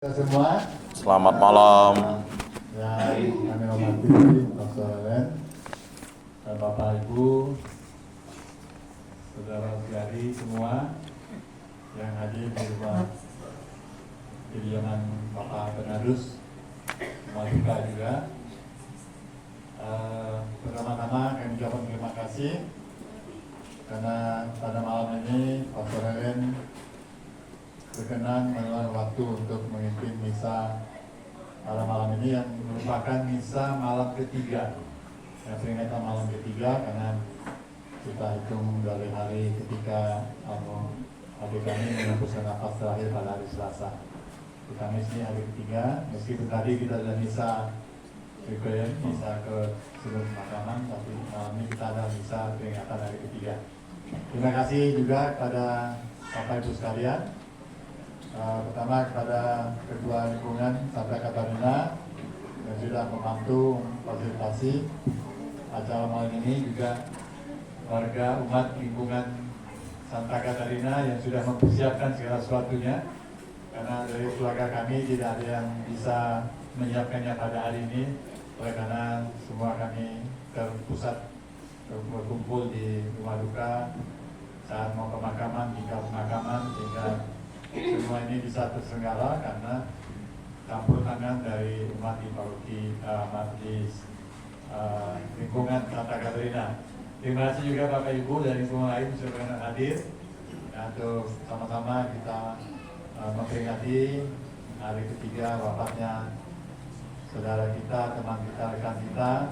Semua, selamat malam. yang kami hormati Dr. Len dan Bapak Ibu, saudara-saudari semua yang hadir di rumah kediaman Bapak Bernardus, Maluka juga. Pertama-tama kami ucapkan terima kasih karena pada malam ini Dr. Len berkenan meluangkan waktu untuk memimpin misa pada malam ini yang merupakan misa malam ketiga. Peringatan malam ketiga karena kita hitung dari hari ketika adik kami menembuskan nafas terakhir pada hari Selasa. Di Kamis ini hari ketiga, meskipun tadi kita sudah misa ke seluruh pemakaman, tapi malam ini kita ada misa peringatan hari ketiga. Terima kasih juga kepada Bapak Ibu sekalian. Pertama kepada Ketua Lingkungan Santa Katarina yang sudah membantu fasilitasi acara malam ini, juga warga umat lingkungan Santa Katarina yang sudah mempersiapkan segala sesuatunya, karena dari keluarga kami tidak ada yang bisa menyiapkannya pada hari ini, oleh karena semua kami terpusat berkumpul di rumah duka saat mau pemakaman hingga pemakaman, sehingga semua ini bisa terselenggara karena campur tangan dari umat di paroki lingkungan Santa Katarina. Terima kasih juga Bapak Ibu dari lingkungan lain sudah hadir untuk sama-sama kita memperingati hari ketiga wafatnya saudara kita, teman kita, rekan kita,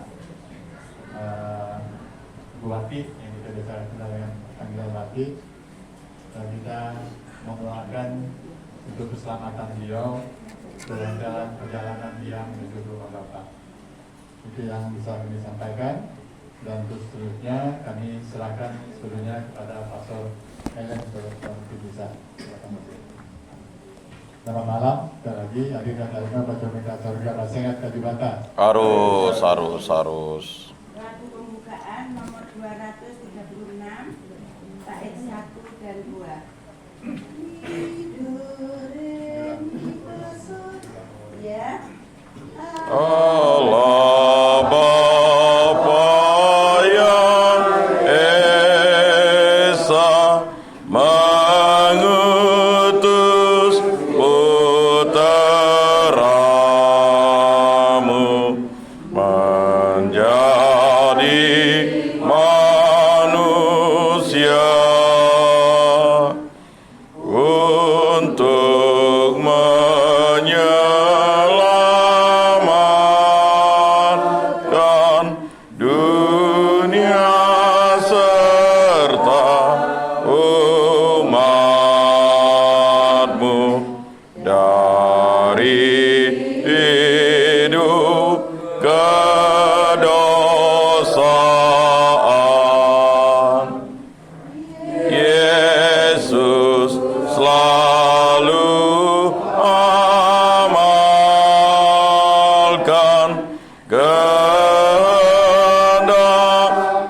Bu Wati, yang kita biasa kenal dengan panggilan Wati, dan kita mendoakan untuk keselamatan beliau dalam perjalanan yang menuju rumah Bapak. Itu yang bisa kami sampaikan, dan terus seterusnya kami serahkan sepenuhnya kepada Pastor Ellen untuk bisa. Selamat malam, sekali lagi adik dan adik baca minta surga sehat kajubata. Harus. Lagu pembukaan nomor 236, bait 1 dan 2. Ya. Allah Bapa yang Esa mengutus putra-Mu menjadi manusia untuk menyelamatkan dunia serta umat-Mu dari hidup kedosaan. Yesus selalu amalkan kehendak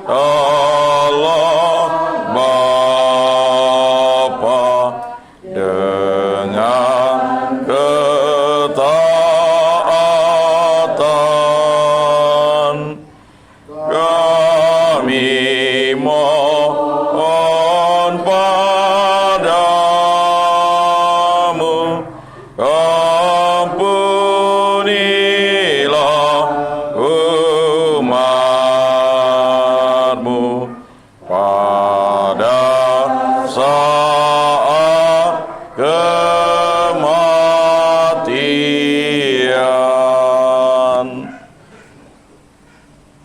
Allah Bapa dengan ketaatan. Kami mohon padamu, ampunilah umat-Mu pada saat kematian.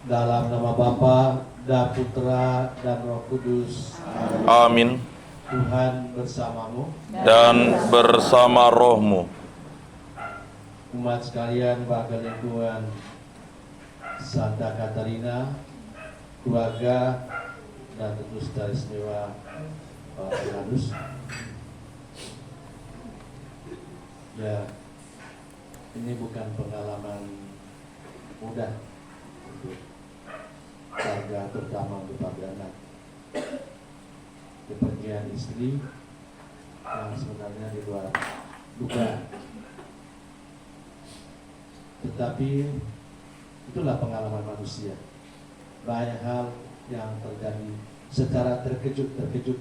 Dalam nama Bapa dan Putra dan Roh Kudus. Amin. Tuhan bersamamu. Dan bersama rohmu. Umat sekalian, warga lingkungan Santa Katarina, keluarga, dan tentu saudara istimewa Pak Bernardus. Ya, ini bukan pengalaman mudah untuk keluarga, terutama untuk Pak Bernard. Kepergian istri yang sebenarnya di luar duga Tetapi itulah pengalaman manusia. Banyak hal yang terjadi secara terkejut-terkejut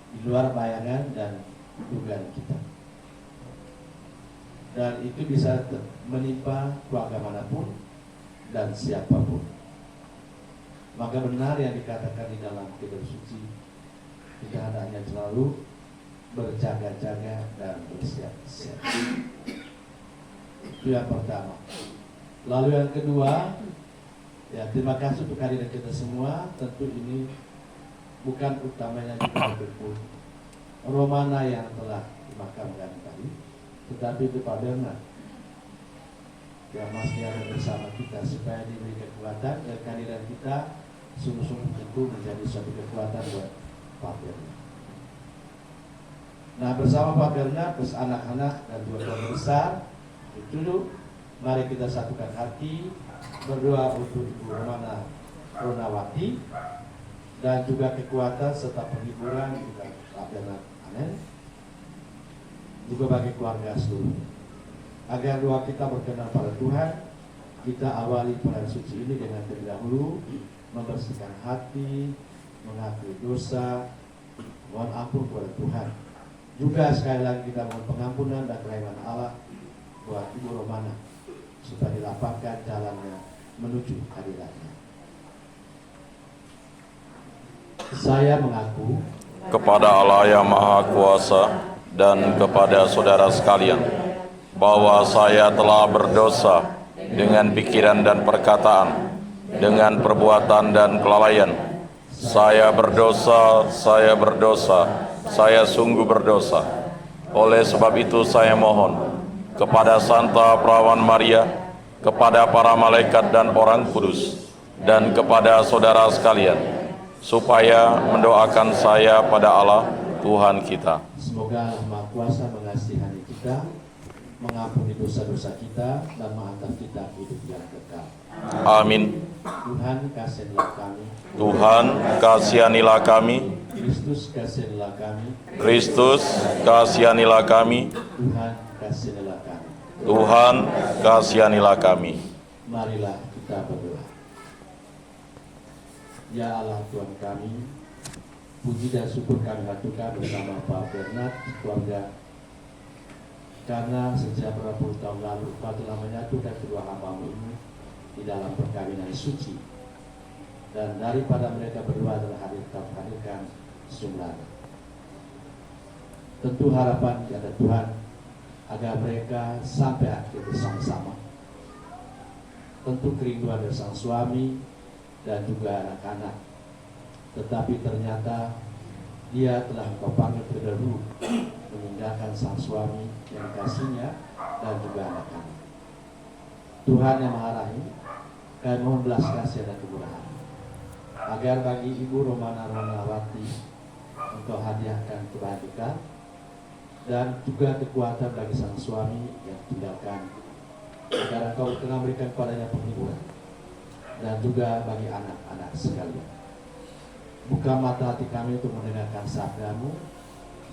di luar bayangan dan dugaan kita. Dan itu bisa menimpa keluarga manapun dan siapapun. Maka benar yang dikatakan di dalam kitab suci, kita hendaknya selalu berjaga-jaga dan bersiap-siap. Itu yang pertama. Lalu yang kedua, ya terima kasih untuk kehadiran kita semua. Tentu ini bukan utamanya kita berpun Romana yang telah dimakamkan tadi, tetapi itu Pak Bernard yang masih ada bersama kita supaya diberi kekuatan dan kehadiran kita sungguh-sungguh tentu menjadi suatu kekuatan buat Pak Bernard. Nah, bersama Pak Bernard, bersama anak-anak dan dua keluarga besar, itu mari kita satukan hati berdoa untuk Ibu Romana Ronawati dan juga kekuatan serta penghiburan juga Pak Bernard. Amin. Juga bagi keluarga seluruhnya. Agar doa kita berkenan pada Tuhan, kita awali bulan suci ini dengan terlebih dahulu membersihkan hati, mengakui dosa, mohon ampun kepada Tuhan. Juga sekali lagi kita mohon pengampunan dan kerahiman Allah buat Ibu Romana supaya dilapangkan jalannya menuju hadiratnya. Saya mengaku kepada Allah yang Maha Kuasa dan kepada saudara sekalian bahwa saya telah berdosa dengan pikiran dan perkataan, dengan perbuatan dan kelalaian. Saya berdosa, saya sungguh berdosa. Oleh sebab itu saya mohon kepada Santa Perawan Maria, kepada para malaikat dan orang kudus, dan kepada saudara sekalian, supaya mendoakan saya pada Allah Tuhan kita. Semoga Allah Maha Kuasa mengasihani kita, mengampuni dosa-dosa kita, dan menghantar kita hidup yang kekal. Amin. Tuhan kasihanilah kami. Tuhan kasihanilah kami. Kristus kasihanilah kami. Kristus kasihanilah kami. Tuhan kasihanilah kami. Tuhan kasihanilah kami. Marilah kita berdoa. Ya Allah Tuhan kami, puji dan syukur kami haturkan bersama Pak Bernard keluarga, karena sejak berapa puluh tahun lalu Kau telah menyatukan kedua hamba-Mu ini di dalam perkawinan suci, dan daripada mereka berdua adalah hadirkan sumber. Tentu harapan kepada Tuhan agar mereka sampai akhir bersama-sama. Tentu kerinduan dari sang suami dan juga anak-anak, tetapi ternyata dia telah Engkau panggil terdahulu meninggalkan sang suami yang dikasihnya dan juga anak-anak. Tuhan yang Maha Rahim, kami mohon belas kasih dan kemurahan agar bagi Ibu Romana Ronawati Engkau hadiahkan kebahagiaan dan juga kekuatan bagi sang suami yang tinggalkan, agar Engkau telah memberikan kepadanya penghiburan, dan juga bagi anak-anak sekalian. Buka mata hati kami untuk mendengarkan sabda-Mu.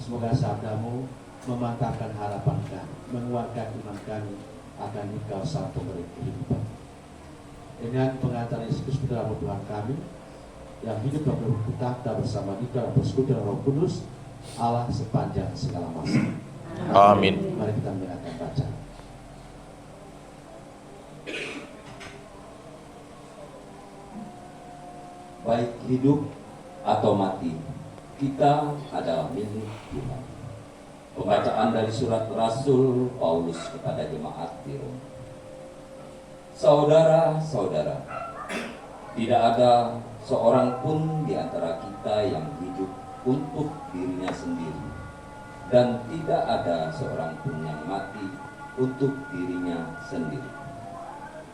Semoga sabda-Mu memantapkan harapan kami, menguatkan iman kami akan Engkau sang pemberi kehidupan. Dengan pengantar Yesus Kristus dalam Tuhan kami yang hidup dan berkuasa bersama kita dalam persekutuan Roh Kudus Allah sepanjang segala masa. Amin. Mari kita mendengarkan baca. Baik hidup atau mati, kita adalah milik Tuhan. Pembacaan dari surat Rasul Paulus kepada jemaat di Roma. Saudara-saudara, tidak ada seorang pun di antara kita yang hidup untuk dirinya sendiri, dan tidak ada seorang pun yang mati untuk dirinya sendiri.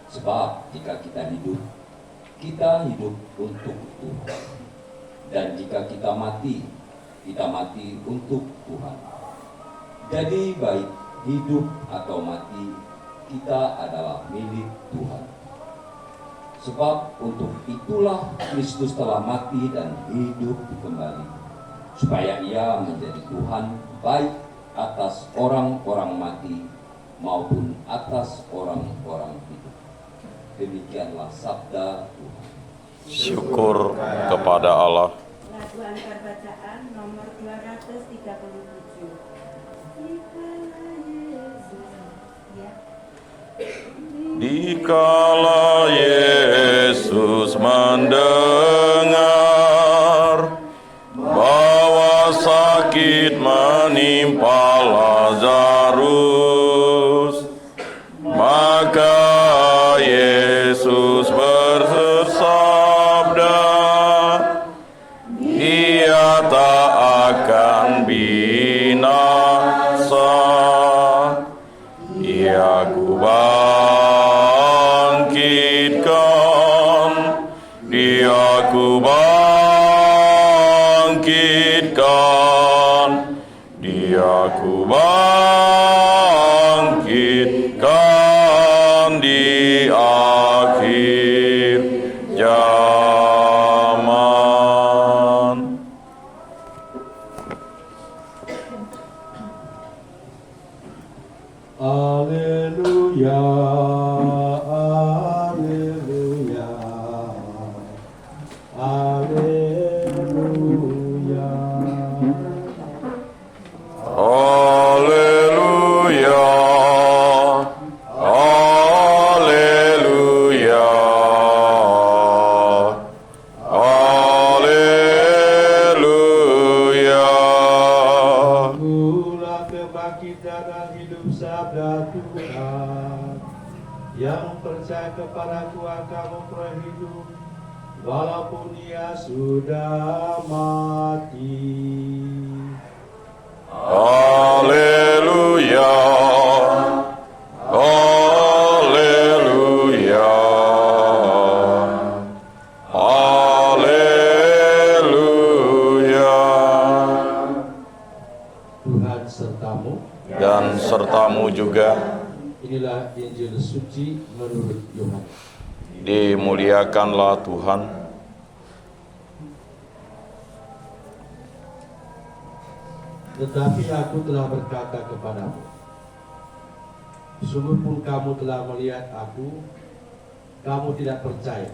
Sebab jika kita hidup untuk Tuhan. Dan jika kita mati untuk Tuhan. Jadi baik hidup atau mati, kita adalah milik Tuhan. Sebab untuk itulah Kristus telah mati dan hidup kembali, supaya Ia menjadi Tuhan baik atas orang-orang mati maupun atas orang-orang hidup. Demikianlah sabda Tuhan. Syukur kepada Allah. Lagu antar bacaan nomor 237. Dikala Yesus, ya. Dikala Yesus mendengar bahwa sakit menimpa Lazarus, maka Yesus bersabda, "Ia tak akan binasa, ia kubangkitkan, dia kubangkitkan, dia kubangkitkan di akhir zaman." Haleluya, haleluya, haleluya. Haleluya, haleluya, haleluya. Akulah kebangkitan dan hidup, sabda Tuhan. Yang percaya kepadaku akan memperoleh hidup, walaupun ia sudah mati. Haleluya, haleluya, haleluya. Tuhan sertamu. Dan sertamu juga. Inilah Injil suci menurut Yohanes. Dimuliakanlah Tuhan. Tetapi aku telah berkata kepadamu, sungguh pun kamu telah melihat aku, kamu tidak percaya.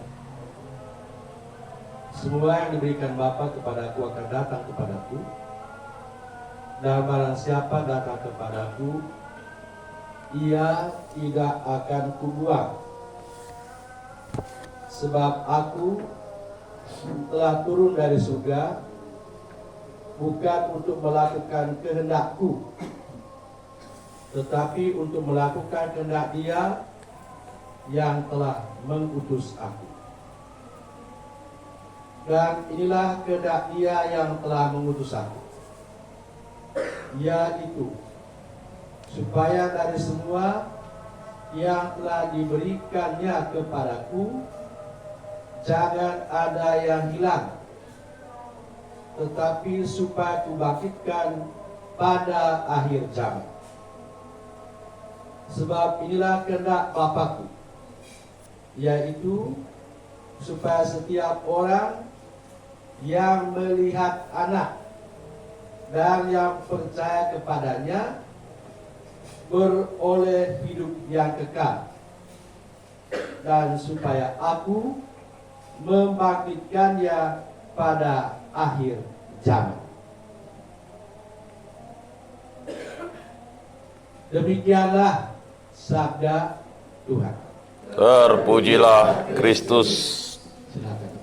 Semua yang diberikan Bapa kepadaku akan datang kepadaku, dan barang siapa datang kepadaku, ia tidak akan kubuang. Sebab aku telah turun dari surga, bukan untuk melakukan kehendakku, tetapi untuk melakukan kehendak Dia yang telah mengutus aku. Dan inilah kehendak Dia yang telah mengutus aku, yaitu supaya dari semua yang telah diberikannya kepadaku, jangan ada yang hilang, tetapi supaya kubangkitkan pada akhir zaman. Sebab inilah kehendak Bapa-Ku, yaitu supaya setiap orang yang melihat Anak dan yang percaya kepadanya beroleh hidup yang kekal, dan supaya Aku membangkitkannya pada akhir zaman. Demikianlah sabda Tuhan. Terpujilah Kristus. Silakan.